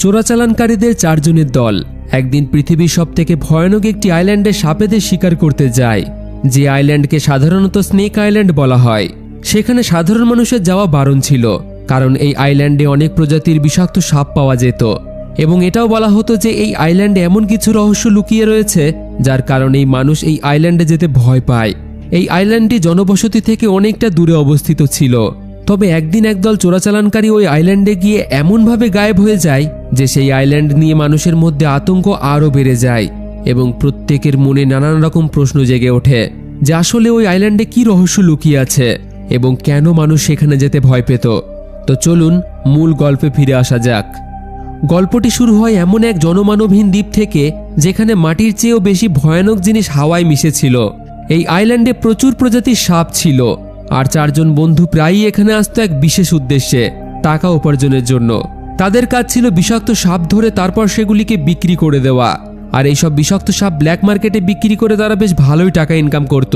চোরাচালানকারীদের 4 জনের দল একদিন পৃথিবীর সবথেকে ভয়ানক একটি আইল্যান্ডে সাপেদের শিকার করতে যায়, যে আইল্যান্ডকে সাধারণত স্নেক আইল্যান্ড বলা হয়। সেখানে সাধারণ মানুষের যাওয়া বারণ ছিল, কারণ এই আইল্যান্ডে অনেক প্রজাতির বিষাক্ত সাপ পাওয়া যেত এবং এটাও বলা হতো যে এই আইল্যান্ডে এমন কিছু রহস্য লুকিয়ে রয়েছে যার কারণেই মানুষ এই আইল্যান্ডে যেতে ভয় পায়। এই আইল্যান্ডটি জনবসতি থেকে অনেকটা দূরে অবস্থিত ছিল। তবে একদিন একদল চোরাচালানকারী ওই আইল্যান্ডে গিয়ে এমনভাবে গায়েব হয়ে যায় যে সেই আইল্যান্ড নিয়ে মানুষের মধ্যে আতঙ্ক আরও বেড়ে যায় এবং প্রত্যেকের মনে নানান রকম প্রশ্ন জেগে ওঠে যে আসলে ওই আইল্যান্ডে কি রহস্য লুকিয়ে আছে এবং কেন মানুষ সেখানে যেতে ভয় পেত। তো চলুন মূল গল্পে ফিরে আসা যাক। গল্পটি শুরু হয় এমন এক জনমানবহীন দ্বীপ থেকে যেখানে মাটির চেয়েও বেশি ভয়ানক জিনিস হাওয়ায় মিশেছিল। এই আইল্যান্ডে প্রচুর প্রজাতির সাপ ছিল আর 4 জন বন্ধু প্রায়ই এখানে আসতো এক বিশেষ উদ্দেশ্যে, টাকা উপার্জনের জন্য। তাদের কাজ ছিল বিষাক্ত সাপ ধরে তারপর সেগুলিকে বিক্রি করে দেওয়া, আর এইসব বিষাক্ত সাপ ব্ল্যাক মার্কেটে বিক্রি করে তারা বেশ ভালোই টাকা ইনকাম করত।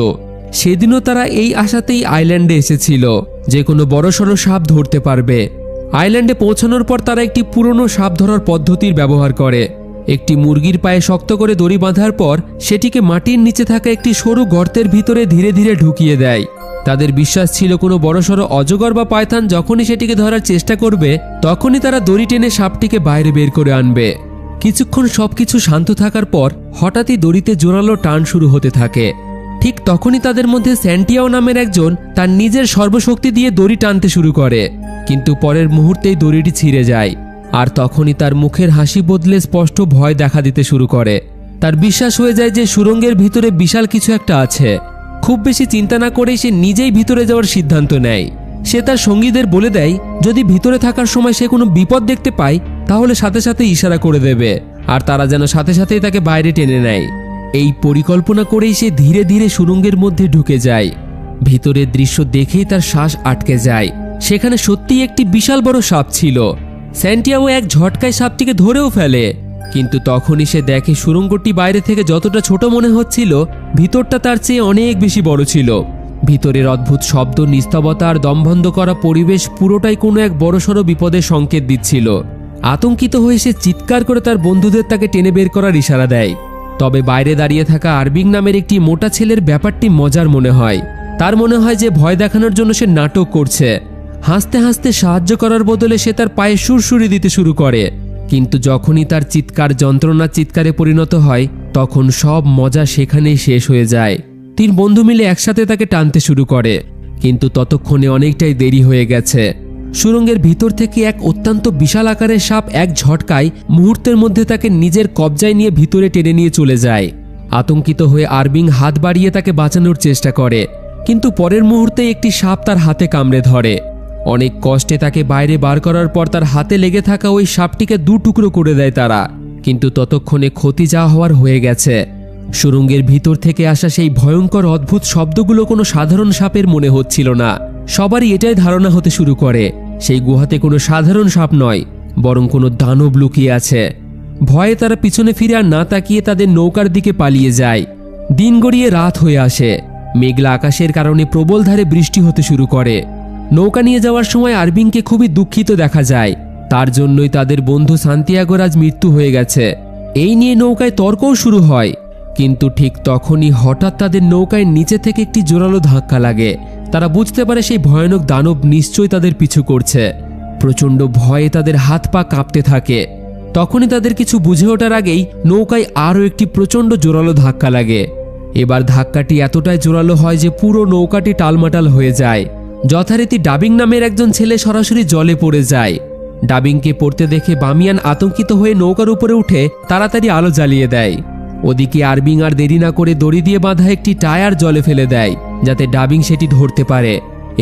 সেদিনও তারা এই আশাতেই আইল্যান্ডে এসেছিল যে কোনো বড়সড় সাপ ধরতে পারবে। আইল্যান্ডে পৌঁছানোর পর তারা একটি পুরনো সাপ ধরার পদ্ধতির ব্যবহার করে। একটি মুরগির পায়ে শক্ত করে দড়ি বাঁধার পর সেটিকে মাটির নিচে থাকা একটি সরু গর্তের ভিতরে ধীরে ধীরে ঢুকিয়ে দেয়। তাদের বিশ্বাস ছিল কোনো বড়সড় অজগর বা পায়থান যখনই সেটিকে ধরার চেষ্টা করবে তখনই তারা দড়ি টেনে সাপটিকে বাইরে বের করে আনবে। কিছুক্ষণ সবকিছু শান্ত থাকার পর হঠাৎই দড়িতে জোরালো টান শুরু হতে থাকে। ঠিক তখনই তাদের মধ্যে স্যান্টিয়াও নামের একজন তার নিজের সর্বশক্তি দিয়ে দড়ি টানতে শুরু করে, কিন্তু পরের মুহূর্তেই দড়িটি ছিঁড়ে যায়। আর তখনই তার মুখের হাসি বদলে স্পষ্ট ভয় দেখা দিতে শুরু করে। তার বিশ্বাস হয়ে যায় যে সুড়ঙ্গের ভিতরে বিশাল কিছু একটা আছে। খুব বেশি চিন্তা না করেই সে নিজেই ভিতরে যাওয়ার সিদ্ধান্ত নেয়। সে তার সঙ্গীদের বলে দেয় যদি ভিতরে থাকার সময় সে কোনো বিপদ দেখতে পায় তাহলে সাথে সাথে ইশারা করে দেবে, আর তারা যেন সাথে সাথেই তাকে বাইরে টেনে নেয়। এই পরিকল্পনা করেই সে ধীরে ধীরে সুড়ঙ্গের মধ্যে ঢুকে যায়। ভিতরের দৃশ্য দেখেই তার শ্বাস আটকে যায়। সেখানে সত্যিই একটি বিশাল বড় সাপ ছিল। স্যান্টিয়াগো এক ঝটকায় সাপটিকে ধরেও ফেলে, কিন্তু তখনই সে দেখে সুড়ঙ্গটি বাইরে থেকে যতটা ছোট মনে হচ্ছিল ভিতরটা তার চেয়ে অনেক বেশি বড় ছিল। ভিতরের অদ্ভুত শব্দ, নিস্তবতা আর দমবন্ধ করা পরিবেশ পুরোটাই কোনো এক বড়সড় বিপদের সংকেত দিচ্ছিল। আতঙ্কিত হয়ে সে চিৎকার করে তার বন্ধুদের তাকে টেনে বের করার ইশারা দেয়। তবে বাইরে দাঁড়িয়ে থাকা আরবিং নামের একটি মোটা ছেলের ব্যাপারটি মজার মনে হয়। তার মনে হয় যে ভয় দেখানোর জন্য সে নাটক করছে। হাসতে হাসতে সাহায্য করার বদলে সে তার পায়ে সুরসুরি দিতে শুরু করে, কিন্তু যখনই তার চিৎকার যন্ত্রণার চিৎকারে পরিণত হয় তখন সব মজা সেখানেই শেষ হয়ে যায়। 3 বন্ধু মিলে একসাথে তাকে টানতে শুরু করে, কিন্তু ততক্ষণে অনেকটাই দেরি হয়ে গেছে। সুড়ঙ্গের ভিতর থেকে এক অত্যন্ত বিশাল আকারের সাপ এক ঝটকায় মুহূর্তের মধ্যে তাকে নিজের কবজায় নিয়ে ভিতরে টেনে নিয়ে চলে যায়। আতঙ্কিত হয়ে আরবিং হাত বাড়িয়ে তাকে বাঁচানোর চেষ্টা করে, কিন্তু পরের মুহূর্তে একটি সাপ তার হাতে কামড়ে ধরে। অনেক কষ্টে তাকে বাইরে বার করার পর তার হাতে লেগে থাকা ওই সাপটিকে 2 টুকরো করে দেয় তারা, কিন্তু ততক্ষণে ক্ষতি যা হওয়ার হয়ে গেছে। সুড়ঙ্গের ভিতর থেকে আসা সেই ভয়ঙ্কর অদ্ভুত শব্দগুলো কোনো সাধারণ সাপের মনে হচ্ছিল না। সবারই এটাই ধারণা হতে শুরু করে সেই গুহাতে কোনো সাধারণ সাপ নয়, বরং কোনো দানব লুকিয়ে আছে। ভয়ে তারা পিছনে ফিরে আর না তাকিয়ে তাদের নৌকার দিকে পালিয়ে যায়। দিন গড়িয়ে রাত হয়ে আসে। মেঘলা আকাশের কারণে প্রবল ধারে বৃষ্টি হতে শুরু করে। নৌকা নিয়ে যাওয়ার সময় আরবিংকে খুবই দুঃখিত দেখা যায়। তার জন্যই তাদের বন্ধু সান্তিয়াগোর আজ মৃত্যু হয়ে গেছে। এই নিয়ে নৌকায় তর্কও শুরু হয়, কিন্তু ঠিক তখনই হঠাৎ তাদের নৌকায় নিচে থেকে একটি জোরালো ধাক্কা লাগে। তারা বুঝতে পারে সেই ভয়ানক দানব নিশ্চয়ই তাদের পিছু করছে। প্রচণ্ড ভয়ে তাদের হাত পা কাঁপতে থাকে। তখনই তাদের কিছু বুঝে ওঠার আগেই নৌকায় আরও একটি প্রচণ্ড জোরালো ধাক্কা লাগে। এবার ধাক্কাটি এতটাই জোরালো হয় যে পুরো নৌকাটি টালমাটাল হয়ে যায়। যথারীতি ডাবিং নামের একজন ছেলে সরাসরি জলে পড়ে যায়। ডাবিংকে পড়তে দেখে বামিয়ান আতঙ্কিত হয়ে নৌকার উপরে উঠে তাড়াতাড়ি আলো জ্বালিয়ে দেয়। ওদিকে আরবিং আর দেরি না করে দড়ি দিয়ে বাঁধা একটি টায়ার জলে ফেলে দেয় যাতে ডাবিং সেটি ধরতে পারে।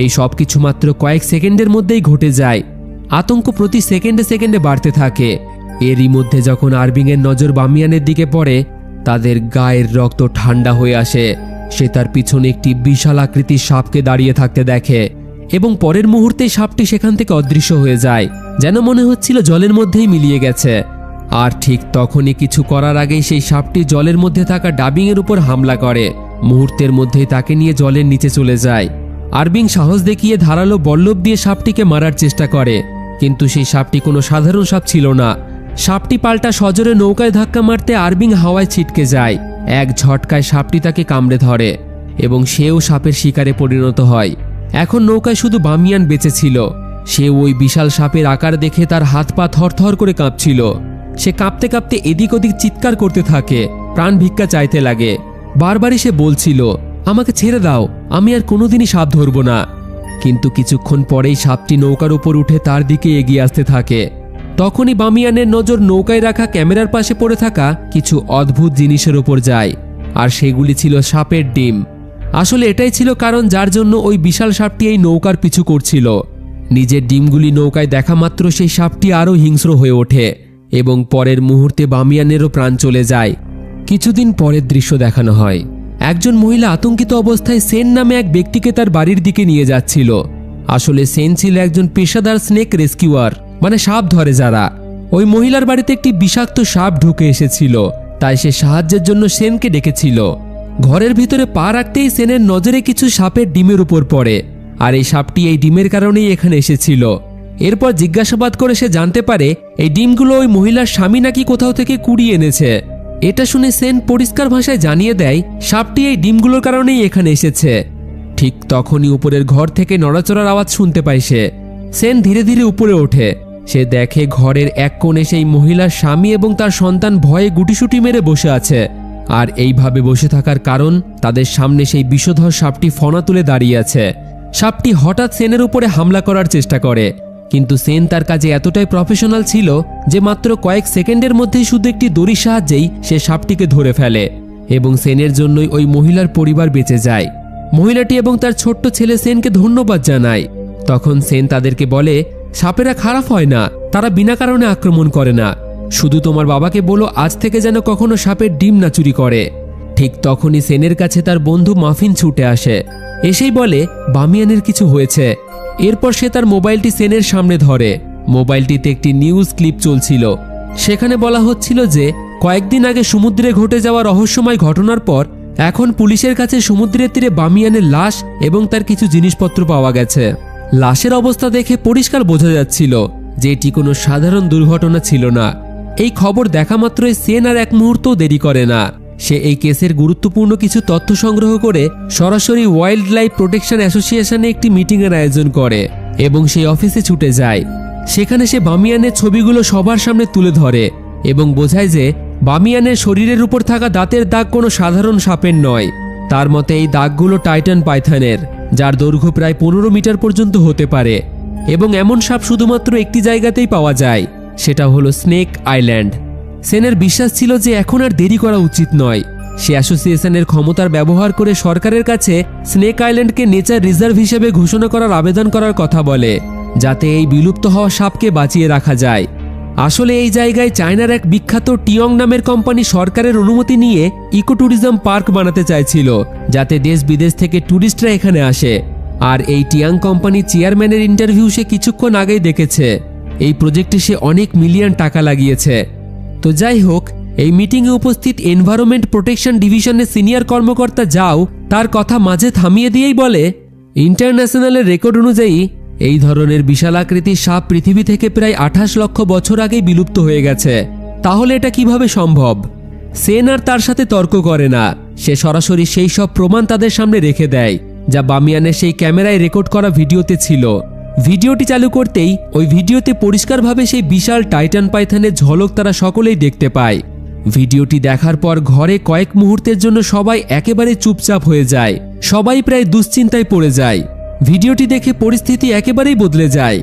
এই সব কিছু মাত্র কয়েক সেকেন্ডের মধ্যেই ঘটে যায়। আতঙ্ক প্রতি সেকেন্ডে সেকেন্ডে বাড়তে থাকে। এরই মধ্যে যখন আরবিংয়ের নজর বামিয়ানের দিকে পড়ে তাদের গায়ের রক্ত ঠান্ডা হয়ে আসে। সে তার পিছনে একটি বিশাল আকৃতির সাপকে দাঁড়িয়ে থাকতে দেখে এবং পরের মুহূর্তেই সাপটি সেখান থেকে অদৃশ্য হয়ে যায়, যেন মনে হচ্ছিল জলের মধ্যেই মিলিয়ে গেছে। আর ঠিক তখনই কিছু করার আগেই সেই সাপটি জলের মধ্যে থাকা ডাবিংয়ের উপর হামলা করে। মুহূর্তের মধ্যেই তাকে নিয়ে জলের নিচে চলে যায়। আরবিং সাহস দেখিয়ে ধারালো বল্লভ দিয়ে সাপটিকে মারার চেষ্টা করে, কিন্তু সেই সাপটি কোনো সাধারণ সাপ ছিল না। সাপটি পাল্টা সজোরে নৌকায় ধাক্কা মারতে আরবিং হাওয়ায় ছিটকে যায়। এক ঝটকায় সাপটি তাকে কামড়ে ধরে এবং সেও সাপের শিকারে পরিণত হয়। এখন নৌকায় শুধু বামিয়ান বেঁচে ছিল। সে ওই বিশাল সাপের আকার দেখে তার হাত পা থরথর করে কাঁপছিল। সে কাঁপতে কাঁপতে এদিক ওদিক চিৎকার করতে থাকে, প্রাণ ভিক্ষা চাইতে লাগে। বারবারই সে বলছিল, আমাকে ছেড়ে দাও, আমি আর কোনোদিনই সাপ ধরব না। কিন্তু কিছুক্ষণ পরেই সাপটি নৌকার উপর উঠে তার দিকে এগিয়ে আসতে থাকে। তখনই বামিয়ানের নজর নৌকায় রাখা ক্যামেরার পাশে পড়ে থাকা কিছু অদ্ভুত জিনিসের ওপর যায়, আর সেগুলি ছিল সাপের ডিম। আসলে এটাই ছিল কারণ যার জন্য ওই বিশাল সাপটি এই নৌকার পিছু করছিল। নিজের ডিমগুলি নৌকায় দেখা মাত্র সেই সাপটি আরও হিংস্র হয়ে ওঠে এবং পরের মুহূর্তে বামিয়ানেরও প্রাণ চলে যায়। কিছুদিন পরের দৃশ্য দেখানো হয়। একজন মহিলা আতঙ্কিত অবস্থায় সেন নামে এক ব্যক্তিকে তার বাড়ির দিকে নিয়ে যাচ্ছিল। আসলে সেন ছিল একজন পেশাদার স্নেক রেস্কিউয়ার, মানে সাপ ধরে যারা। ওই মহিলার বাড়িতে একটি বিষাক্ত সাপ ঢুকে এসেছিল, তাই সে সাহায্যের জন্য সেনকে ডেকেছিল। ঘরের ভিতরে পা রাখতেই সেনের নজরে কিছু সাপের ডিমের উপর পড়ে, আর এই সাপটি এই ডিমের কারণেই এখানে এসেছিল। এরপর জিজ্ঞাসাবাদ করে সে জানতে পারে এই ডিমগুলো ওই মহিলার স্বামী নাকি কোথাও থেকে কুড়িয়ে এনেছে। এটা শুনে সেন পরিষ্কার ভাষায় জানিয়ে দেয় সাপটি এই ডিমগুলোর কারণেই এখানে এসেছে। ঠিক তখনই উপরের ঘর থেকে নড়াচড়ার আওয়াজ শুনতে পায় সে। সেন ধীরে ধীরে উপরে ওঠে। সে দেখে ঘরের এক কোণে সেই মহিলার স্বামী এবং তার সন্তান ভয়ে গুটিসুটি মেরে বসে আছে। আর এইভাবে বসে থাকার কারণ তাদের সামনে সেই বিষধর সাপটি ফনা তুলে দাঁড়িয়ে আছে। সাপটি হঠাৎ সেনের উপরে হামলা করার চেষ্টা করে, কিন্তু সেন তার কাজে এতটাই প্রফেশনাল ছিল যে মাত্র কয়েক সেকেন্ডের মধ্যেই শুধু একটি দড়ির সাহায্যেই সে সাপটিকে ধরে ফেলে এবং সেনের জন্যই ওই মহিলার পরিবার বেঁচে যায়। মহিলাটি এবং তার ছোট্ট ছেলে সেনকে ধন্যবাদ জানায়। তখন সেন তাদেরকে বলে, সাপেরা খারাপ হয় না, তারা বিনা কারণে আক্রমণ করে না। শুধু তোমার বাবাকে বলো আজ থেকে যেন কখনো সাপের ডিম না চুরি করে। ঠিক তখনই সেনের কাছে তার বন্ধু মাফিন ছুটে আসে। এসেই বলে বামিয়ানের কিছু হয়েছে। এরপর সে তার মোবাইলটি সেনের সামনে ধরে। মোবাইলটিতে একটি নিউজ ক্লিপ চলছিল। সেখানে বলা হচ্ছিল যে কয়েকদিন আগে সমুদ্রে ঘটে যাওয়া রহস্যময় ঘটনার পর এখন পুলিশের কাছে সমুদ্রের তীরে বামিয়ানের লাশ এবং তার কিছু জিনিসপত্র পাওয়া গেছে। লাশের অবস্থা দেখে পরিষ্কার বোঝা যাচ্ছিল যে এটি কোনো সাধারণ দুর্ঘটনা ছিল না। এই খবর দেখা মাত্রই সেন আর এক মুহূর্তও দেরি করে না। সে এই কেসের গুরুত্বপূর্ণ কিছু তথ্য সংগ্রহ করে সরাসরি ওয়াইল্ড লাইফ প্রোটেকশন অ্যাসোসিয়েশনে একটি মিটিংয়ের আয়োজন করে এবং সেই অফিসে ছুটে যায়। সেখানে সে বামিয়ানের ছবিগুলো সবার সামনে তুলে ধরে এবং বোঝায় যে বামিয়ানের শরীরের উপর থাকা দাঁতের দাগ কোনো সাধারণ সাপের নয়। তার মতে এই দাগগুলো টাইটান পাইথনের, যার দৈর্ঘ্য প্রায় 15 মিটার পর্যন্ত হতে পারে এবং এমন সাপ শুধুমাত্র একটি জায়গাতেই পাওয়া যায়, সেটা হলো স্নেক আইল্যান্ড। সেনের বিশ্বাস ছিল যে এখন আর দেরি করা উচিত নয়। সে অ্যাসোসিয়েশনের ক্ষমতার ব্যবহার করে সরকারের কাছে স্নেক আইল্যান্ডকে নেচার রিজার্ভ হিসেবে ঘোষণা করার আবেদন করার কথা বলে, যাতে এই বিলুপ্ত হওয়া সাপকে বাঁচিয়ে রাখা যায়। আসলে এই জায়গায় চায়নার এক বিখ্যাত টিয়ং নামের কোম্পানি সরকারের অনুমতি নিয়ে ইকো ট্যুরিজম পার্ক বানাতে চাইছিল, যাতে দেশ বিদেশ থেকে ট্যুরিস্টরা এখানে আসে। আর এই টিয়াং কোম্পানি চেয়ারম্যানের ইন্টারভিউ সে কিছুক্ষণ আগেই দেখেছে। এই প্রজেক্টে সে অনেক মিলিয়ন টাকা লাগিয়েছে। তো যাই হোক, এই মিটিংয়ে উপস্থিত এনভায়রনমেন্ট প্রোটেকশন ডিভিশনের সিনিয়র কর্মকর্তা যাও তার কথা মাঝে থামিয়ে দিয়েই বলে, ইন্টারন্যাশনালের রেকর্ড অনুযায়ী এই ধরনের বিশাল আকৃতির সাপ পৃথিবী থেকে প্রায় 28 লক্ষ বছর আগেই বিলুপ্ত হয়ে গেছে। তাহলে এটা কিভাবে সম্ভব? সেন আর তার সাথে তর্ক করে না। সে সরাসরি সেই সব প্রমাণ তাদের সামনে রেখে দেয় যা বামিয়ানের সেই ক্যামেরায় রেকর্ড করা ভিডিওতে ছিল। ভিডিওটি চালু করতেই ওই ভিডিওতে পরিষ্কারভাবে সেই বিশাল টাইটান পাইথনের ঝলক তারা সকলেই দেখতে পায়। ভিডিওটি দেখার পর ঘরে কয়েক মুহূর্তের জন্য সবাই একেবারে চুপচাপ হয়ে যায়। সবাই প্রায় দুশ্চিন্তায় পড়ে যায়। ভিডিওটি দেখে পরিস্থিতি একেবারেই বদলে যায়।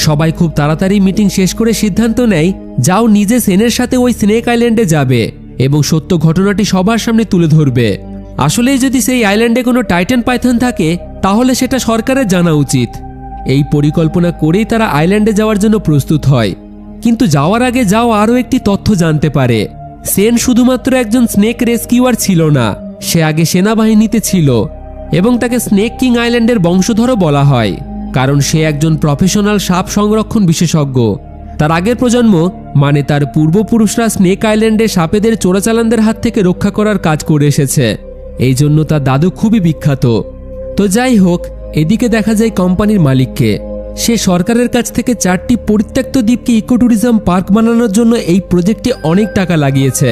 সবাই খুব তাড়াতাড়ি মিটিং শেষ করে সিদ্ধান্ত নেয় যাও নিজে সেনের সাথে ওই স্নেক আইল্যান্ডে যাবে এবং সত্য ঘটনাটি সবার সামনে তুলে ধরবে। আসলেই যদি সেই আইল্যান্ডে কোনো টাইটান পাইথন থাকে তাহলে সেটা সরকারের জানা উচিত। এই পরিকল্পনা করেই তারা আইল্যান্ডে যাওয়ার জন্য প্রস্তুত হয়। কিন্তু যাওয়ার আগে যাও আরও একটি তথ্য জানতে পারে। সেন শুধুমাত্র একজন স্নেক রেস্কিউয়ার ছিল না, সে আগে সেনাবাহিনীতে ছিল এবং তাকে স্নেক কিং আইল্যান্ডের বংশধরও বলা হয়, কারণ সে একজন প্রফেশনাল সাপ সংরক্ষণ বিশেষজ্ঞ। তার আগের প্রজন্ম, মানে তার পূর্বপুরুষরা স্নেক আইল্যান্ডে সাপেদের চোরাচালানদের হাত থেকে রক্ষা করার কাজ করে এসেছে। এই জন্য তার দাদু খুবই বিখ্যাত। তো যাই হোক, এদিকে দেখা যায় কোম্পানির মালিককে। সে সরকারের কাছ থেকে 4টি পরিত্যক্ত দ্বীপকে ইকো ট্যুরিজম পার্ক বানানোর জন্য এই প্রজেক্টে অনেক টাকা লাগিয়েছে।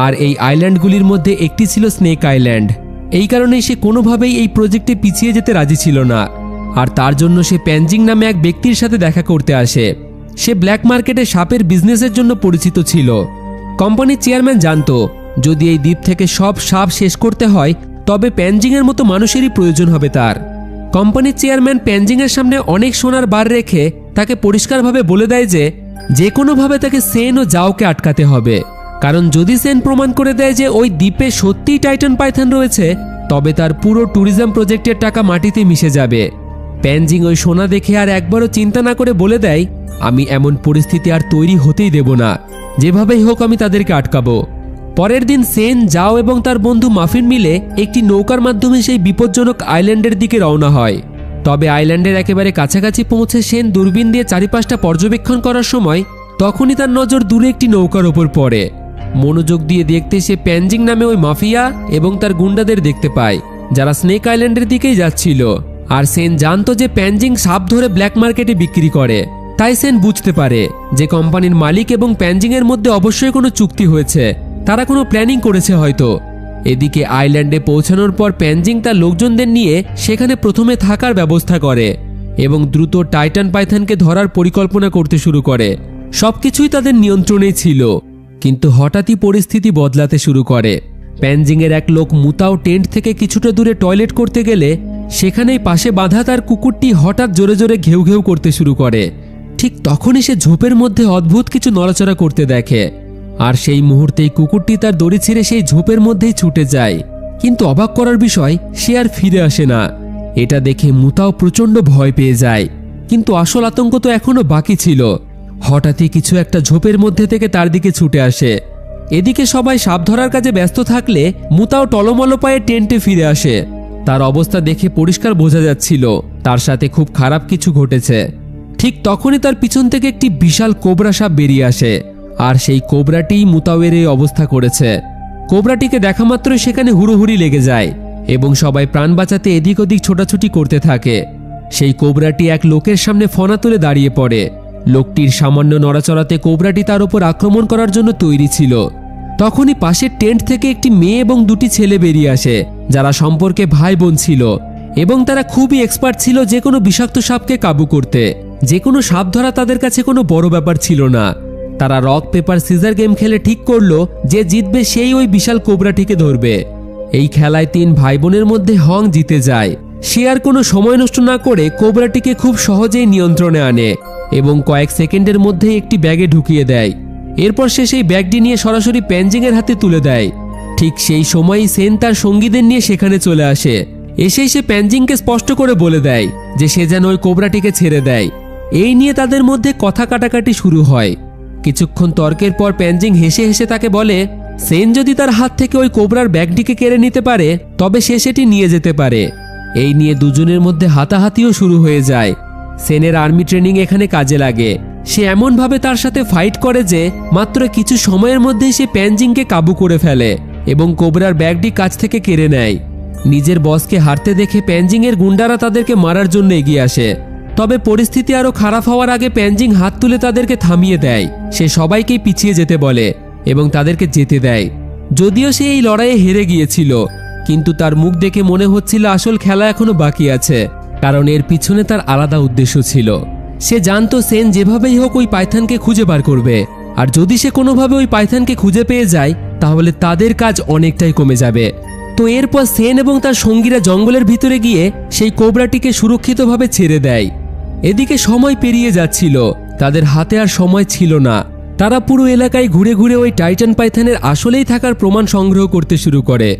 আর এই আইল্যান্ডগুলির মধ্যে একটি ছিল স্নেক আইল্যান্ড। এই কারণেই সে কোনোভাবেই এই প্রজেক্টে পিছিয়ে যেতে রাজি ছিল না। আর তার জন্য সে প্যানজিং নামে এক ব্যক্তির সাথে দেখা করতে আসে। সে ব্ল্যাক মার্কেটে সাপের বিজনেসের জন্য পরিচিত ছিল। কোম্পানির চেয়ারম্যান জানতো যদি এই দ্বীপ থেকে সব সাপ শেষ করতে হয় তবে প্যানজিংয়ের মতো মানুষেরই প্রয়োজন হবে তার। কোম্পানির চেয়ারম্যান প্যানজিংয়ের সামনে অনেক সোনার বার রেখে তাকে পরিষ্কারভাবে বলে দেয় যে কোনোভাবে তাকে সেন ও জাওকে আটকাতে হবে, কারণ যদি সেন প্রমাণ করে দেয় যে ওই দ্বীপে সত্যিই টাইটান পাইথন রয়েছে তবে তার পুরো ট্যুরিজম প্রজেক্টের টাকা মাটিতে মিশে যাবে। প্যানজিং ওই সোনা দেখে আর একবারও চিন্তা না করে বলে দেয়, আমি এমন পরিস্থিতি আর তৈরি হতেই দেব না, যেভাবেই হোক আমি তাদেরকে আটকাবো। পরের দিন সেন, জাও এবং তার বন্ধু মাফিন মিলে একটি নৌকার মাধ্যমে সেই বিপজ্জনক আইল্যান্ডের দিকে রওনা হয়। তবে আইল্যান্ডের একেবারে কাছাকাছি পৌঁছে সেন দূরবীন দিয়ে চারিপাশটা পর্যবেক্ষণ করার সময় তখনই তার নজর দূরে একটি নৌকার ওপর পড়ে। মনোযোগ দিয়ে দেখতে সে প্যানজিং নামে ওই মাফিয়া এবং তার গুন্ডাদের দেখতে পায় যারা স্নেক আইল্যান্ডের দিকেই যাচ্ছিল। আর সেন জানতো যে প্যানজিং সাপ ধরে ব্ল্যাক মার্কেটে বিক্রি করে। তাই সেন বুঝতে পারে যে কোম্পানির মালিক এবং প্যানজিংয়ের মধ্যে অবশ্যই কোনো চুক্তি হয়েছে, তারা কোনো প্ল্যানিং করেছে হয়তো। এদিকে আইল্যান্ডে পৌঁছানোর পর প্যানজিং তার লোকজনদের নিয়ে সেখানে প্রথমে থাকার ব্যবস্থা করে এবং দ্রুত টাইটান পাইথনকে ধরার পরিকল্পনা করতে শুরু করে। সবকিছুই তাদের নিয়ন্ত্রণেই ছিল, কিন্তু হঠাৎই পরিস্থিতি বদলাতে শুরু করে। প্যানজিংয়ের এক লোক মুতাও টেন্ট থেকে কিছুটা দূরে টয়লেট করতে গেলে সেখানেই পাশে বাঁধা তার কুকুরটি হঠাৎ জোরে জোরে ঘেউ ঘেউ করতে শুরু করে। ঠিক তখনই সে ঝোপের মধ্যে অদ্ভুত কিছু নড়াচড়া করতে দেখে, আর সেই মুহূর্তেই কুকুরটি তার দড়ি ছিঁড়ে সেই ঝোপের মধ্যেই ছুটে যায়। কিন্তু অবাক করার বিষয়, সে আর ফিরে আসে না। এটা দেখে মুতাও প্রচণ্ড ভয় পেয়ে যায়, কিন্তু আসল আতঙ্ক তো এখনো বাকি ছিল। হঠাৎই কিছু একটা ঝোপের মধ্যে থেকে তার দিকে ছুটে আসে। এদিকে সবাই সাপ ধরার কাজে ব্যস্ত থাকলে মুতাও টলমলো পায়ে টেন্টে ফিরে আসে। তার অবস্থা দেখে পরিষ্কার বোঝা যাচ্ছিল তার সাথে খুব খারাপ কিছু ঘটেছে। ঠিক তখনই তার পিছন থেকে একটি বিশাল কোবরা সাপ বেরিয়ে আসে, আর সেই কোবরাটিই মুতাওয়ের এই অবস্থা করেছে। কোবরাটিকে দেখা মাত্রই সেখানে হুড়োহুড়ি লেগে যায় এবং সবাই প্রাণ বাঁচাতে এদিক ওদিক ছোটাছুটি করতে থাকে। সেই কোবরাটি এক লোকের সামনে ফনা তুলে দাঁড়িয়ে পড়ে। লোকটির সামান্য নড়াচড়াতে কোবরাটি তার উপর আক্রমণ করার জন্য তৈরি ছিল। তখনই পাশের টেন্ট থেকে একটি মেয়ে এবং দুটি ছেলে বেরিয়ে আসে যারা সম্পর্কে ভাই বোন ছিল এবং তারা খুবই এক্সপার্ট ছিল যে কোনো বিষাক্ত সাপকে কাবু করতে। যে কোনো সাপ ধরা তাদের কাছে কোনো বড় ব্যাপার ছিল না। তারা রক পেপার সিজার গেম খেলে ঠিক করলো যে জিতবে সেই ওই বিশাল কোবরাটিকে ধরবে। এই খেলায় 3 ভাই বোনের মধ্যে হং জিতে যায়। সে আর কোনো সময় নষ্ট না করে কোবরাটিকে খুব সহজেই নিয়ন্ত্রণে আনে এবং কয়েক সেকেন্ডের মধ্যেই একটি ব্যাগে ঢুকিয়ে দেয়। এরপর সে সেই ব্যাগটি নিয়ে সরাসরি প্যানজিংয়ের হাতে তুলে দেয়। ঠিক সেই সময়ই সেন তার সঙ্গীদের নিয়ে সেখানে চলে আসে। এসেই সে প্যানজিংকে স্পষ্ট করে বলে দেয় যে সে যেন ওই কোবরাটিকে ছেড়ে দেয়। এই নিয়ে তাদের মধ্যে কথা কাটাকাটি শুরু হয়। কিছুক্ষণ তর্কের পর প্যানজিং হেসে হেসে তাকে বলে সেন যদি তার হাত থেকে ওই কোবরার ব্যাগটিকে কেড়ে নিতে পারে তবে সে সেটি নিয়ে যেতে পারে। এই নিয়ে দুজনের মধ্যে হাতাহাতিও শুরু হয়ে যায়। সেনের আর্মি ট্রেনিং এখানে কাজে লাগে। সে এমনভাবে তার সাথে ফাইট করে যে মাত্র কিছু সময়ের মধ্যেই সে প্যানজিংকে কাবু করে ফেলে এবং কোবরার ব্যাগটি কাছ থেকে কেড়ে নেয়। নিজের বসকে হারতে দেখে প্যানজিংয়ের গুন্ডারা তাদেরকে মারার জন্য এগিয়ে আসে। তবে পরিস্থিতি আরও খারাপ হওয়ার আগে প্যানজিং হাত তুলে তাদেরকে থামিয়ে দেয়। সে সবাইকেই পিছিয়ে যেতে বলে এবং তাদেরকে যেতে দেয়। যদিও সে এই লড়াইয়ে হেরে গিয়েছিল, কিন্তু তার মুখ দেখে মনে হচ্ছিল আসল খেলা এখনো বাকি আছে, কারণ এর পিছনে তার আলাদা উদ্দেশ্য ছিল। সে জানতো সেন যেভাবেই হোক ওই পাইথনকে খুঁজে বার করবে, আর যদি সে কোনোভাবে ওই পাইথনকে খুঁজে পেয়ে যায় তাহলে তাদের কাজ অনেকটাই কমে যাবে। তো এরপর সেন এবং তার সঙ্গীরা জঙ্গলের ভিতরে গিয়ে সেই কোবরাটিকে সুরক্ষিতভাবে ছেড়ে দেয়। এদিকে সময় পেরিয়ে যাচ্ছিল, তাদের হাতে আর সময় ছিল না। তারা পুরো এলাকায় ঘুরে ঘুরে ওই টাইটান পাইথনের আসলেই থাকার প্রমাণ সংগ্রহ করতে শুরু করে।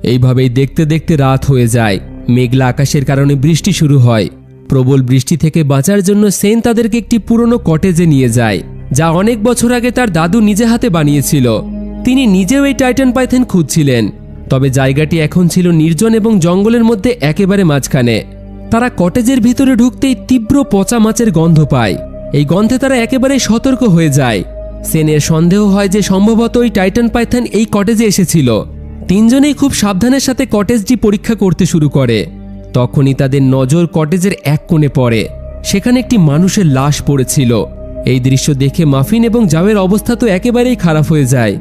এইভাবেই দেখতে দেখতে রাত হয়ে যায়। মেঘলা আকাশের কারণে বৃষ্টি শুরু হয়। প্রবল বৃষ্টি থেকে বাঁচার জন্য সেন তাদেরকে একটি পুরনো কটেজে নিয়ে যায়, যা অনেক বছর আগে তার দাদু নিজে হাতে বানিয়েছিল। তিনি নিজেও এই টাইটান পাইথন খুঁজছিলেন, তবে জায়গাটি এখন ছিল নির্জন এবং জঙ্গলের মধ্যে একেবারে মাঝখানে। তারা কটেজের ভিতরে ঢুকতেই তীব্র পচা মাছের গন্ধ পায়। এই গন্ধে তারা একেবারে সতর্ক হয়ে যায়। সেনের সন্দেহ হয় যে সম্ভবত ওই টাইটান পাইথন এই কটেজে এসেছিল। তিনজনেই খুব সাবধানের সাথে কটেজটি পরীক্ষা করতে শুরু করে। তখনই তাদের নজর কটেজের এক কোণে পড়ে। সেখানে একটি মানুষের লাশ পড়েছিল। এই দৃশ্য দেখে মাফিন এবং জাওয়ের অবস্থা তো একেবারেই খারাপ হয়ে যায়।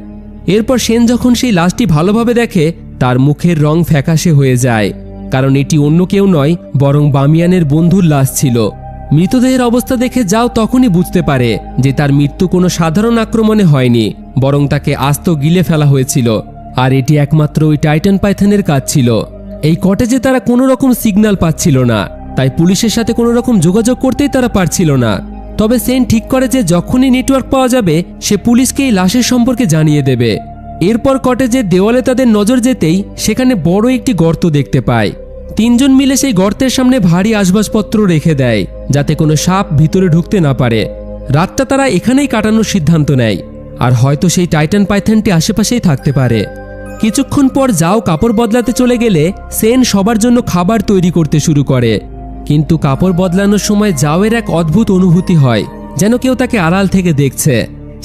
এরপর সেন যখন সেই লাশটি ভালোভাবে দেখে, তার মুখের রং ফ্যাকাশে হয়ে যায়, কারণ এটি অন্য কেউ নয় বরং বামিয়ানের বন্ধুর লাশ ছিল। মৃতদেহের অবস্থা দেখে যাও তখনই বুঝতে পারে যে তার মৃত্যু কোনো সাধারণ আক্রমণে হয়নি, বরং তাকে আস্ত গিলে ফেলা হয়েছিল। আর এটি একমাত্র ওই টাইটান পাইথনের কাজ ছিল। এই কটেজে তারা কোনো রকম সিগন্যাল পাচ্ছিল না, তাই পুলিশের সাথে কোনো রকম যোগাযোগ করতেই তারা পারছিল না। তবে সেন ঠিক করে যে যখনই নেটওয়ার্ক পাওয়া যাবে সে পুলিশকে এই লাশের সম্পর্কে জানিয়ে দেবে। এরপর কটেজের দেওয়ালে তাদের নজর যেতেই সেখানে বড় একটি গর্ত দেখতে পায়। তিনজন মিলে সেই গর্তের সামনে ভারী আসবাবপত্র রেখে দেয় যাতে কোনো সাপ ভিতরে ঢুকতে না পারে। রাতটা তারা এখানেই কাটানোর সিদ্ধান্ত নেয়, আর হয়তো সেই টাইটান পাইথনটি আশেপাশেই থাকতে পারে। কিছুক্ষণ পর যাও কাপড় বদলাতে চলে গেলে সেন সবার জন্য খাবার তৈরি করতে শুরু করে। কিন্তু কাপড় বদলানোর সময় যাওয়ের এক অদ্ভুত অনুভূতি হয়, যেন কেউ তাকে আড়াল থেকে দেখছে।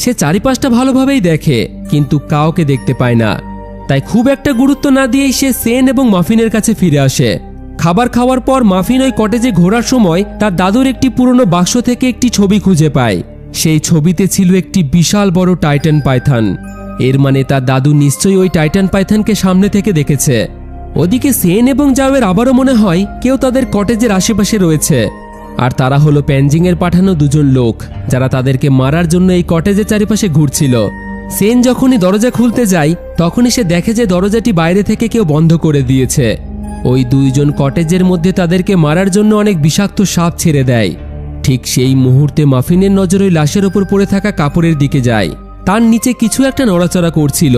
সে চারিপাশটা ভালোভাবেই দেখে কিন্তু কাউকে দেখতে পায় না। তাই খুব একটা গুরুত্ব না দিয়েই সে সেন এবং মাফিনের কাছে ফিরে আসে। খাবার খাওয়ার পর মাফিন ওই কটেজে ঘোরার সময় তার দাদুর একটি পুরনো বাক্স থেকে একটি ছবি খুঁজে পায়। সেই ছবিতে ছিল একটি বিশাল বড় টাইটান পাইথন। এর মানে তার দাদু নিশ্চয়ই ওই টাইটান পাইথনকে সামনে থেকে দেখেছে। ওদিকে সেন এবং জাওয়ের আবারও মনে হয় কেউ তাদের কটেজের আশেপাশে রয়েছে, আর তারা হলো প্যানজিংয়ের পাঠানো দুজন লোক যারা তাদেরকে মারার জন্য এই কটেজের চারিপাশে ঘুরছিল। সেন যখনই দরজা খুলতে যায় তখনই সে দেখে যে দরজাটি বাইরে থেকে কেউ বন্ধ করে দিয়েছে। ওই দুইজন কটেজের মধ্যে তাদেরকে মারার জন্য অনেক বিষাক্ত সাপ ছেড়ে দেয়। ঠিক সেই মুহূর্তে মাফিনের নজর ওই লাশের ওপর পড়ে থাকা কাপড়ের দিকে যায়। তার নিচে কিছু একটা নড়াচড়া করছিল।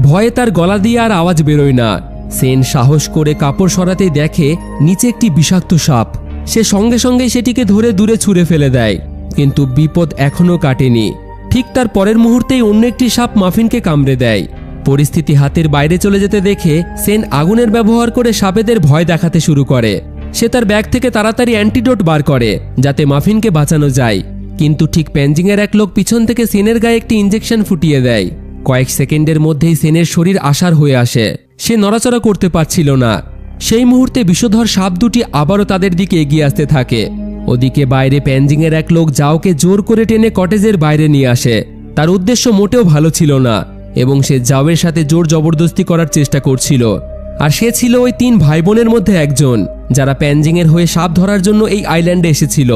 ভয়ে তার গলা দিয়ে আর আওয়াজ বেরোয় না। সেন সাহস করে কাপড় সরাতেই দেখে নিচে একটি বিষাক্ত সাপ। সে সঙ্গে সঙ্গে সেটিকে ধরে দূরে ছুঁড়ে ফেলে দেয়, কিন্তু বিপদ এখনও কাটেনি। ঠিক তার পরের মুহূর্তেই অন্য একটি সাপ মাফিনকে কামড়ে দেয়। পরিস্থিতি হাতের বাইরে চলে যেতে দেখে সেন আগুনের ব্যবহার করে সাপেদের ভয় দেখাতে শুরু করে। সে তার ব্যাগ থেকে তাড়াতাড়ি অ্যান্টিডোট বার করে যাতে মাফিনকে বাঁচানো যায়। কিন্তু ঠিক প্যানজিংয়ের এক লোক পিছন থেকে সেনের গায়ে একটি ইঞ্জেকশন ফুটিয়ে দেয়। কয়েক সেকেন্ডের মধ্যেই সেনের শরীর আসার হয়ে আসে। সে নড়াচড়া করতে পারছিল না। সেই মুহূর্তে বিষধর সাপ দুটি আবারও তাদের দিকে এগিয়ে আসতে থাকে। ওদিকে বাইরে প্যানজিংয়ের এক লোক যাওকে জোর করে টেনে কটেজের বাইরে নিয়ে আসে। তার উদ্দেশ্য মোটেও ভালো ছিল না এবং সে যাওয়ের সাথে জোর জবরদস্তি করার চেষ্টা করছিল। আর সে ছিল ওই তিন ভাই বোনের মধ্যে একজন যারা প্যানজিংয়ের হয়ে সাপ ধরার জন্য এই আইল্যান্ডে এসেছিল।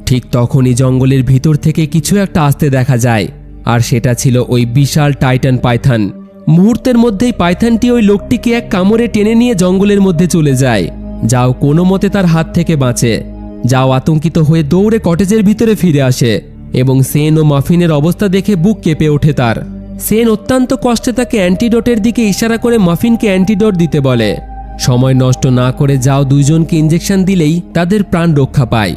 ঠিক তখনই জঙ্গলের ভিতর থেকে কিছু একটা আসতে দেখা যায়, আর সেটা ছিল ওই বিশাল টাইটান পাইথন। মুহূর্তের মধ্যেই পাইথনটি ওই লোকটিকে এক কামড়ে টেনে নিয়ে জঙ্গলের মধ্যে চলে যায়। যাও কোনো মতে তার হাত থেকে বাঁচে। যাও আতঙ্কিত হয়ে দৌড়ে কটেজের ভিতরে ফিরে আসে এবং সেন ও মাফিনের অবস্থা দেখে বুক কেঁপে ওঠে তার। সেন অত্যন্ত কষ্টে তাকে অ্যান্টিডোটের দিকে ইশারা করে মাফিনকে অ্যান্টিডোট দিতে বলে। সময় নষ্ট না করে যাও দুইজনকে ইঞ্জেকশন দিলেই তাদের প্রাণ রক্ষা পায়।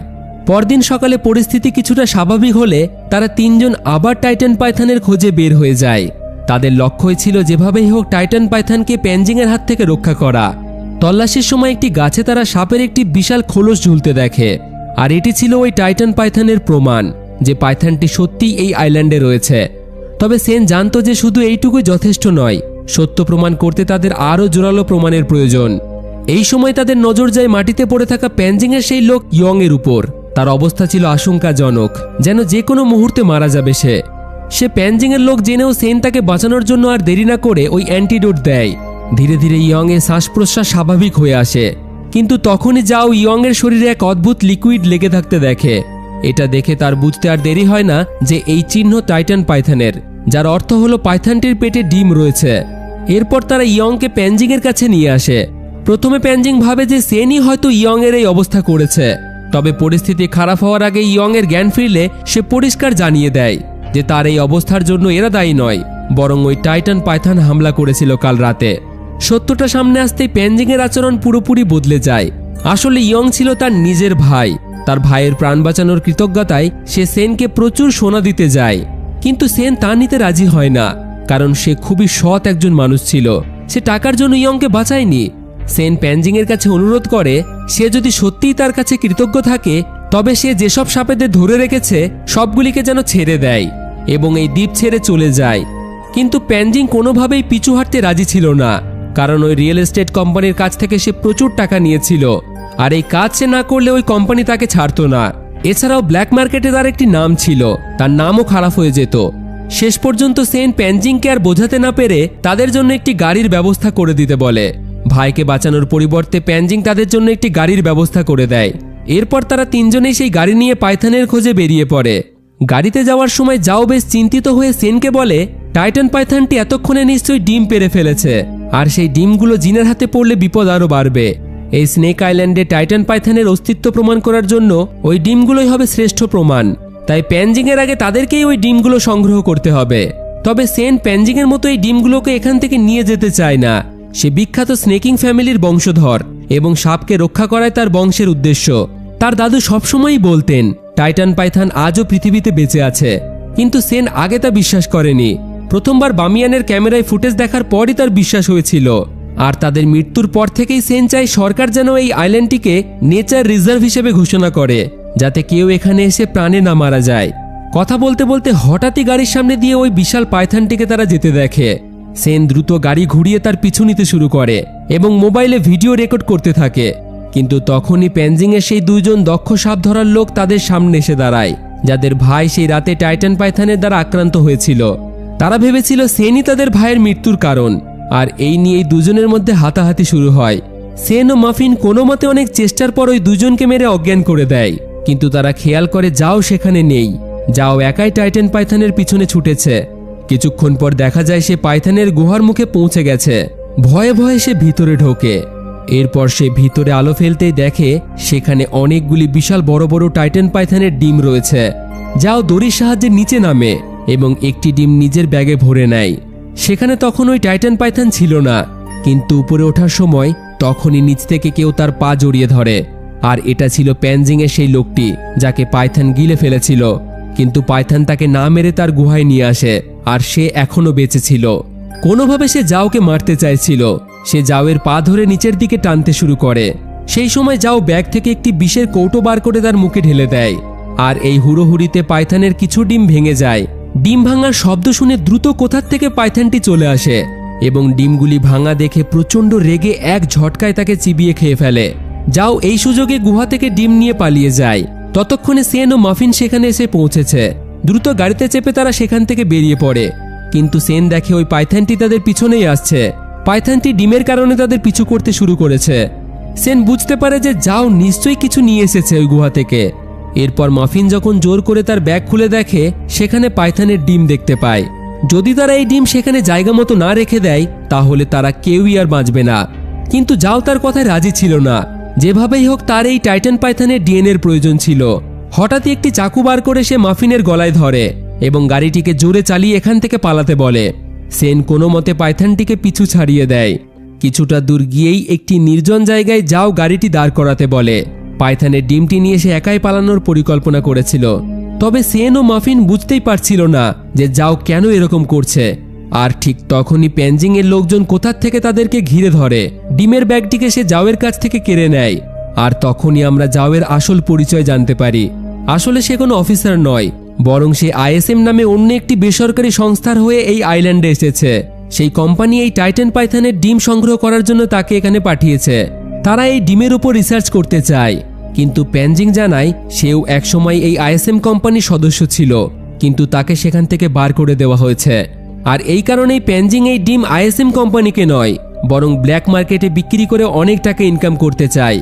পরদিন সকালে পরিস্থিতি কিছুটা স্বাভাবিক হলে তারা তিনজন আবার টাইটান পাইথনের খোঁজে বের হয়ে যায়। তাদের লক্ষ্যই ছিল যেভাবেই হোক টাইটান পাইথনকে প্যানজিংয়ের হাত থেকে রক্ষা করা। তল্লাশির সময় একটি গাছে তারা সাপের একটি বিশাল খোলস ঝুলতে দেখে, আর এটি ছিল ওই টাইটান পাইথনের প্রমাণ যে পাইথনটি সত্যিই এই আইল্যান্ডে রয়েছে। তবে সেন জানতো যে শুধু এইটুকুই যথেষ্ট নয়, সত্য প্রমাণ করতে তাদের আরও জোরালো প্রমাণের প্রয়োজন। এই সময় তাদের নজর যায় মাটিতে পড়ে থাকা প্যানজিংয়ের সেই লোক ইয়ং এর উপর। তার অবস্থা ছিল আশঙ্কাজনক, যেন যে কোনো মুহূর্তে মারা যাবে সে প্যানজিংয়ের লোক জেনেও সেন তাকে বাঁচানোর জন্য আর দেরি না করে ওই অ্যান্টিডোট দেয়। ধীরে ধীরে ইয়ং এর শ্বাস প্রশ্বাস স্বাভাবিক হয়ে আসে, কিন্তু তখনই যাও ইয়ং এর শরীরে এক অদ্ভুত লিকুইড লেগে থাকতে দেখে। এটা দেখে তার বুঝতে আর দেরি হয় না যে এই চিহ্ন টাইটান পাইথনের, যার অর্থ হলো পাইথনটির পেটে ডিম রয়েছে। এরপর তারা ইয়ংকে প্যানজিংয়ের কাছে নিয়ে আসে। প্রথমে প্যানজিং ভাবে যে সেনই হয়তো ইয়ং এর এই অবস্থা করেছে, তবে পরিস্থিতি খারাপ হওয়ার আগে ইয়ং এর জ্ঞান ফিরলে সে পরিষ্কার জানিয়ে দেয় যে তার এই অবস্থার জন্য এরা দায়ী নয়, বরং ওই টাইটান পাইথন হামলা করেছিল কাল রাতে। সত্যটা সামনে আসতেই প্যানজিংয়ের আচরণ পুরোপুরি বদলে যায়। আসলে ইয়ং ছিল তার নিজের ভাই। তার ভাইয়ের প্রাণ বাঁচানোর কৃতজ্ঞতায় সে সেনকে প্রচুর সোনা দিতে যায়, কিন্তু সেন তা নিতে রাজি হয় না, কারণ সে খুবই সৎ একজন মানুষ ছিল। সে টাকার জন্য ইয়ংকে বাঁচায়নি। সেন প্যানজিংয়ের কাছে অনুরোধ করে সে যদি সত্যিই তার কাছে কৃতজ্ঞ থাকে তবে সে যেসব সাপেদের ধরে রেখেছে সবগুলিকে যেন ছেড়ে দেয় এবং এই দ্বীপ ছেড়ে চলে যায়। কিন্তু প্যানজিং কোনোভাবেই পিছু হাঁটতে রাজি ছিল না, কারণ ওই রিয়েল এস্টেট কোম্পানির কাছ থেকে সে প্রচুর টাকা নিয়েছিল, আর এই কাজ সে না করলে ওই কোম্পানি তাকে ছাড়তো না। এছাড়াও ব্ল্যাক মার্কেটে তার একটি নাম ছিল, তার নামও খারাপ হয়ে যেত। শেষ পর্যন্ত সেন প্যানজিংকে আর বোঝাতে না পেরে তাদের জন্য একটি গাড়ির ব্যবস্থা করে দিতে বলে। ভাইকে বাঁচানোর পরিবর্তে প্যানজিং তাদের জন্য একটি গাড়ির ব্যবস্থা করে দেয়। এরপর তারা তিনজনেই সেই গাড়ি নিয়ে পাইথনের খোঁজে বেরিয়ে পড়ে। গাড়িতে যাওয়ার সময় যাও বেশ চিন্তিত হয়ে সেনকে বলে টাইটান পাইথনটি এতক্ষণে নিশ্চয়ই ডিম পেড়ে ফেলেছে, আর সেই ডিমগুলো জিনের হাতে পড়লে বিপদ আরও বাড়বে। এই স্নেক আইল্যান্ডে টাইটান পাইথনের অস্তিত্ব প্রমাণ করার জন্য ওই ডিমগুলোই হবে শ্রেষ্ঠ প্রমাণ, তাই প্যানজিংয়ের আগে তাদেরকেই ওই ডিমগুলো সংগ্রহ করতে হবে। তবে সেন প্যানজিংয়ের মতো এই ডিমগুলোকে এখান থেকে নিয়ে যেতে চায় না। সে বিখ্যাত স্নেকিং ফ্যামিলির বংশধর এবং সাপকে রক্ষা করাই তার বংশের উদ্দেশ্য। তার দাদু সবসময়ই বলতেন টাইটান পাইথন আজও পৃথিবীতে বেঁচে আছে, কিন্তু সেন আগে তা বিশ্বাস করেনি। প্রথমবার বামিয়ানের ক্যামেরায় ফুটেজ দেখার পরই তার বিশ্বাস হয়েছিল। আর তাদের মৃত্যুর পর থেকেই সেন চায় সরকার যেন এই আইল্যান্ডটিকে নেচার রিজার্ভ হিসেবে ঘোষণা করে, যাতে কেউ এখানে এসে প্রাণে না মারা যায়। কথা বলতে বলতে হঠাৎই গাড়ির সামনে দিয়ে ওই বিশাল পাইথনটিকে তারা যেতে দেখে। সেন দ্রুত গাড়ি ঘুরিয়ে তার পিছু নিতে শুরু করে এবং মোবাইলে ভিডিও রেকর্ড করতে থাকে। কিন্তু তখনই প্যানজিংয়ের সেই দুইজন দক্ষ সাপ ধরার লোক তাদের সামনে এসে দাঁড়ায়, যাদের ভাই সেই রাতে টাইটান পাইথনের দ্বারা আক্রান্ত হয়েছিল। তারা ভেবেছিল সেনই তাদের ভাইয়ের মৃত্যুর কারণ, আর এই নিয়ে এই দুজনের মধ্যে হাতাহাতি শুরু হয়। সেন ও মাফিন কোনো মতে অনেক চেষ্টার পর ওই দুজনকে মেরে অজ্ঞান করে দেয়, কিন্তু তারা খেয়াল করে যাও সেখানে নেই। যাও একাই টাইটান পাইথনের পিছনে ছুটেছে। কিছুক্ষণ পর দেখা যায় সে পাইথনের গুহার মুখে পৌঁছে গেছে। ভয়ে ভয়ে সে ভিতরে ঢোকে। এরপর সে ভিতরে আলো ফেলতেই দেখে সেখানে অনেকগুলি বিশাল বড় বড় টাইটান পাইথনের ডিম রয়েছে। যাও দড়ির সাহায্যে নিচে নামে এবং একটি ডিম নিজের ব্যাগে ভরে নেয়। সেখানে তখন ওই টাইটান পাইথন ছিল না, কিন্তু উপরে ওঠার সময় তখনই নিচ থেকে কেউ তার পা জড়িয়ে ধরে। আর এটা ছিল প্যানজিংয়ের সেই লোকটি যাকে পাইথন গিলে ফেলেছিল। কিন্তু পাইথন তাকে না মেরে তার গুহায় নিয়ে আসে, আর সে এখনো বেঁচে ছিল। কোনোভাবে সে যাওকে মারতে চাইছিল। সে যাওয়ের পা ধরে নিচের দিকে টানতে শুরু করে। সেই সময় যাও ব্যাগ থেকে একটি বিষের কৌটো বার করে তার মুখে ঢেলে দেয়। আর এই হুড়োহুড়িতে পাইথনের কিছু ডিম ভেঙে যায়। ডিম ভাঙার শব্দ শুনে দ্রুত কোথার থেকে পাইথনটি চলে আসে এবং ডিমগুলি ভাঙা দেখে প্রচণ্ড রেগে এক ঝটকায় তাকে চিবিয়ে খেয়ে ফেলে। যাও এই সুযোগে গুহা থেকে ডিম নিয়ে পালিয়ে যায়। ততক্ষণে সেন ও মাফিন সেখানে এসে পৌঁছেছে। দ্রুত গাড়িতে চেপে তারা সেখান থেকে বেরিয়ে পড়ে, কিন্তু সেন দেখে ওই পাইথনটি তাদের পিছনেই আসছে। পাইথনটি ডিমের কারণে তাদের পিছু করতে শুরু করেছে। সেন বুঝতে পারে যে যাও নিশ্চয়ই কিছু নিয়ে এসেছে ওই গুহা থেকে। এরপর মাফিন যখন জোর করে তার ব্যাগ খুলে দেখে সেখানে পাইথনের ডিম দেখতে পায়। যদি তারা এই ডিম সেখানে জায়গা মতো না রেখে দেয় তাহলে তারা কেউই আর বাঁচবে না। কিন্তু যাও তার কথায় রাজি ছিল না। যেভাবেই হোক তার এই টাইটান পাইথনের ডিএনএর প্রয়োজন ছিল। হঠাৎই একটি চাকু বার করে সে মাফিনের গলায় ধরে এবং গাড়িটিকে জোরে চালিয়ে এখান থেকে পালাতে বলে। সেন কোনো মতে পাইথনটিকে পিছু ছাড়িয়ে দেয়। কিছুটা দূর গিয়েই একটি নির্জন জায়গায় যাও গাড়িটি দাঁড় করাতে বলে। পাইথনের ডিমটি নিয়ে সে একাই পালানোর পরিকল্পনা করেছিল। তবে সেন ও মাফিন বুঝতেই পারছিল না যে যাও কেন এরকম করছে। আর ঠিক তখনই প্যানজিংয়ের লোকজন কোথার থেকে তাদেরকে ঘিরে ধরে। ডিমের ব্যাগটিকে সে যাওয়ের কাছ থেকে কেড়ে নেয়। আর তখনই আমরা যাওয়ের আসল পরিচয় জানতে পারি। আসলে সে কোনো অফিসার নয়, বরং সে আইএসএম নামে অন্য একটি বেসরকারি সংস্থার হয়ে এই আইল্যান্ডে এসেছে। সেই কোম্পানি এই টাইটান পাইথনের ডিম সংগ্রহ করার জন্য তাকে এখানে পাঠিয়েছে। তারা এই ডিমের উপর রিসার্চ করতে চায়। কিন্তু প্যানজিং জানায় সেও একসময় এই আইএসএম কোম্পানির সদস্য ছিল, কিন্তু তাকে সেখান থেকে বার করে দেওয়া হয়েছে। আর এই কারণেই প্যানজিং এই ডিম আইএসএম কোম্পানিকে নয়, বরং ব্ল্যাক মার্কেটে বিক্রি করে অনেক টাকা ইনকাম করতে চায়।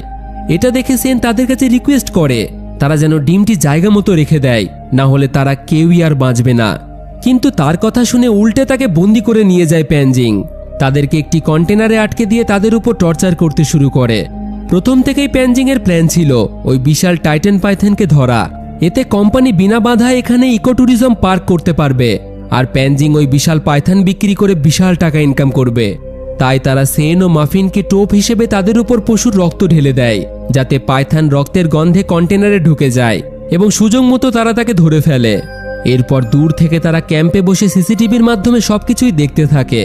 এটা দেখে সেন তাদের কাছে রিকোয়েস্ট করে তারা যেন ডিমটি জায়গা মতো রেখে দেয়, না হলে তারা কেউই আর বাঁচবে না। কিন্তু তার কথা শুনে উল্টে তাকে বন্দি করে নিয়ে যায় প্যানজিং। তাদেরকে একটি কন্টেনারে আটকে দিয়ে তাদের উপর টর্চার করতে শুরু করে। প্রথম থেকেই প্যানজিংয়ের প্ল্যান ছিল ওই বিশাল টাইটান পাইথনকে ধরা। এতে কোম্পানি বিনা বাধায় এখানে ইকো ট্যুরিজম পার্ক করতে পারবে, আর প্যানজিং ওই বিশাল পাইথন বিক্রি করে বিশাল টাকা ইনকাম করবে। তাই তারা সেন ও মাফিনকে টোপ হিসেবে তাদের উপর পশুর রক্ত ঢেলে দেয়, যাতে পাইথন রক্তের গন্ধে কন্টেনারে ঢুকে যায় এবং সুযোগ মতো তারা তাকে ধরে ফেলে। এরপর দূর থেকে তারা ক্যাম্পে বসে সিসিটিভির মাধ্যমে সবকিছুই দেখতে থাকে।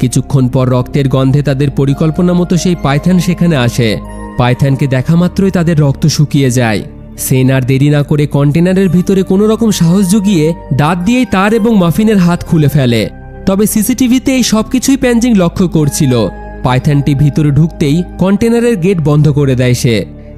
কিছুক্ষণ পর রক্তের গন্ধে তাদের পরিকল্পনা মতো সেই পাইথন সেখানে আসে। পাইথনকে দেখা মাত্রই তাদের রক্ত শুকিয়ে যায়। সেন আর দেরি না করে কন্টেনারের ভিতরে কোনো রকম সাহস জুগিয়ে দাঁত দিয়েই তার এবং মাফিনের হাত খুলে ফেলে। তবে সিসিটিভিতে এই সবকিছুই প্যানজিং লক্ষ্য করছিল। পাইথনটি ভিতরে ঢুকতেই কন্টেনারের গেট বন্ধ করে দেয় সে।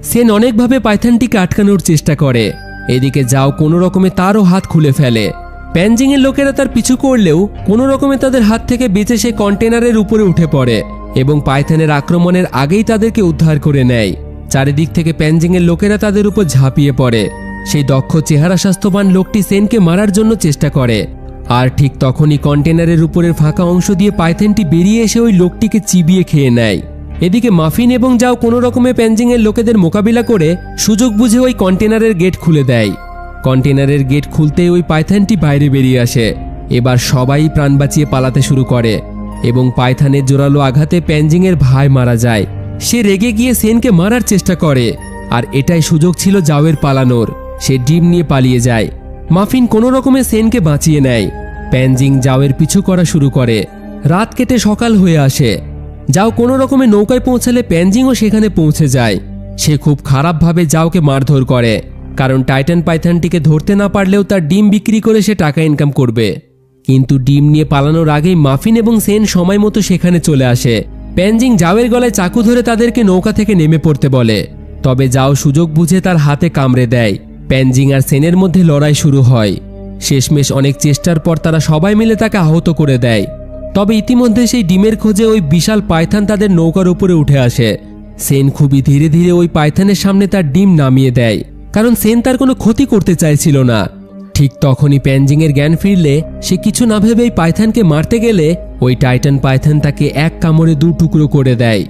সেন অনেকভাবে পাইথনটিকে আটকানোর চেষ্টা করে, এদিকে যাও কোনো রকমে তারও হাত খুলে ফেলে। প্যানজিংয়ের লোকেরা তার পিছু করলেও কোনো রকমে তাদের হাত থেকে বেঁচে সে কন্টেনারের উপরে উঠে পড়ে এবং পাইথনের আক্রমণের আগেই তাদেরকে উদ্ধার করে নেয়। চারিদিক থেকে প্যানজিংয়ের লোকেরা তাদের উপর ঝাঁপিয়ে পড়ে। সেই দক্ষ চেহারা স্বাস্থ্যবান লোকটি সেনকে মারার জন্য চেষ্টা করে, আর ঠিক তখনই কন্টেনারের উপরের ফাঁকা অংশ দিয়ে পাইথনটি বেরিয়ে এসে ওই লোকটিকে চিবিয়ে খেয়ে নেয়। এদিকে মাফিন এবং যাও কোনো রকমে প্যানজিংয়ের লোকেদের মোকাবিলা করে সুযোগ বুঝে ওই কন্টেনারের গেট খুলে দেয়। কন্টেনারের গেট খুলতেই ওই পাইথনটি বাইরে বেরিয়ে আসে। এবার সবাই প্রাণ বাঁচিয়ে পালাতে শুরু করে এবং পাইথনের জোরালো আঘাতে প্যানজিংয়ের ভাই মারা যায়। সে রেগে গিয়ে সেনকে মারার চেষ্টা করে, আর এটাই সুযোগ ছিল যাওয়ের পালানোর। সে ডিম নিয়ে পালিয়ে যায়। মাফিন কোনো রকমে সেনকে বাঁচিয়ে নেয়। প্যানজিং যাওয়ের পিছু করা শুরু করে। রাত কেটে সকাল হয়ে আসে। যাও কোনো রকমে নৌকায় পৌঁছালে প্যানজিংও সেখানে পৌঁছে যায়। সে খুব খারাপভাবে যাওকে মারধর করে, কারণ টাইটান পাইথনটিকে ধরতে না পারলেও তার ডিম বিক্রি করে সে টাকা ইনকাম করবে। কিন্তু ডিম নিয়ে পালানোর আগেই মাফিন এবং সেন সময় মতো সেখানে চলে আসে। প্যানজিং যাওয়ের গলায় চাকু ধরে তাদেরকে নৌকা থেকে নেমে পড়তে বলে, তবে যাও সুযোগ বুঝে তার হাতে কামড়ে দেয়। প্যানজিং আর সেনের মধ্যে লড়াই শুরু হয়। শেষমেশ অনেক চেষ্টার পর তারা সবাই মিলে তাকে আহত করে দেয়। তবে ইতিমধ্যে সেই ডিমের খোঁজে ওই বিশাল পাইথন তাদের নৌকার উপরে উঠে আসে। সেন খুবই ধীরে ধীরে ওই পাইথনের সামনে তার ডিম নামিয়ে দেয়, কারণ সেন তার কোনো ক্ষতি করতে চাইছিল না। ঠিক তখনই প্যানজিংয়ের জ্ঞান ফিরলে সে কিছু না ভেবেই পাইথনকে মারতে গেলে ওই টাইটান পাইথন তাকে এক কামড়ে 2 টুকরো করে দেয়।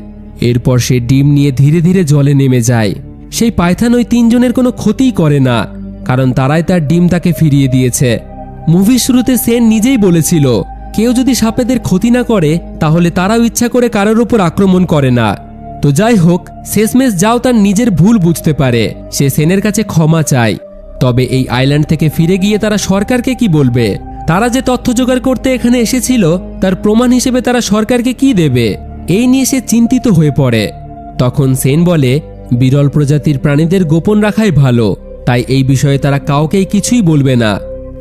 এরপর সে ডিম নিয়ে ধীরে ধীরে জলে নেমে যায়। সেই পাইথন ওই 3 জনের কোনো ক্ষতিই করে না, কারণ তারাই তার ডিম তাকে ফিরিয়ে দিয়েছে। মুভির শুরুতে সেন নিজেই বলেছিল, কেউ যদি সাপেদের ক্ষতি না করে তাহলে তারাও ইচ্ছা করে কারোর উপর আক্রমণ করে না। তো যাই হোক, শেষমেশ যাও তার নিজের ভুল বুঝতে পারে। সে সেনের কাছে ক্ষমা চায়। তবে এই আইল্যান্ড থেকে ফিরে গিয়ে তারা সরকারকে কি বলবে? তারা যে তথ্য জোগাড় করতে এখানে এসেছিল তার প্রমাণ হিসেবে তারা সরকারকে কি দেবে? এই নিয়ে সে চিন্তিত হয়ে পড়ে। তখন সেন বলে, বিরল প্রজাতির প্রাণীদের গোপন রাখাই ভালো, তাই এই বিষয়ে তারা কাউকেই কিছুই বলবে না।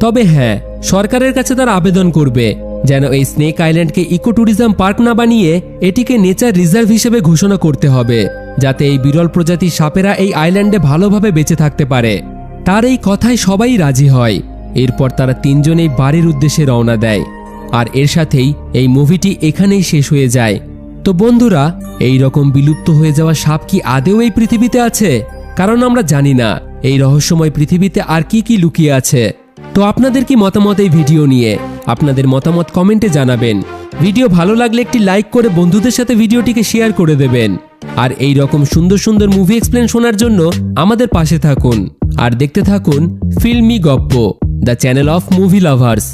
তবে হ্যাঁ, সরকারের কাছে তারা আবেদন করবে যেন এই স্নেক আইল্যান্ডকে ইকো ট্যুরিজম পার্ক না বানিয়ে এটিকে নেচার রিজার্ভ হিসেবে ঘোষণা করতে হবে, যাতে এই বিরল প্রজাতির সাপেরা এই আইল্যান্ডে ভালোভাবে বেঁচে থাকতে পারে। তার এই কথায় সবাই রাজি হয়। এরপর তারা 3 জনেই বাড়ির উদ্দেশ্যে রওনা দেয়। আর এর সাথেই এই মুভিটি এখানেই শেষ হয়ে যায়। তো বন্ধুরা, এই রকম বিলুপ্ত হয়ে যাওয়া সাপ কি আদেও এই পৃথিবীতে আছে? কারণ আমরা জানি না এই রহস্যময় পৃথিবীতে আর কি কি লুকিয়ে আছে। তো আপনাদের কি মতামত এই ভিডিও নিয়ে? আপনাদের মতামত কমেন্টে জানাবেন। ভিডিও ভালো লাগলে একটি লাইক করে বন্ধুদের সাথে ভিডিওটিকে শেয়ার করে দেবেন। আর এই রকম সুন্দর সুন্দর মুভি এক্সপ্লেন শোনার জন্য আমাদের পাশে থাকুন আর দেখতে থাকুন ফিল্মি গপ্প, the channel of movie lovers.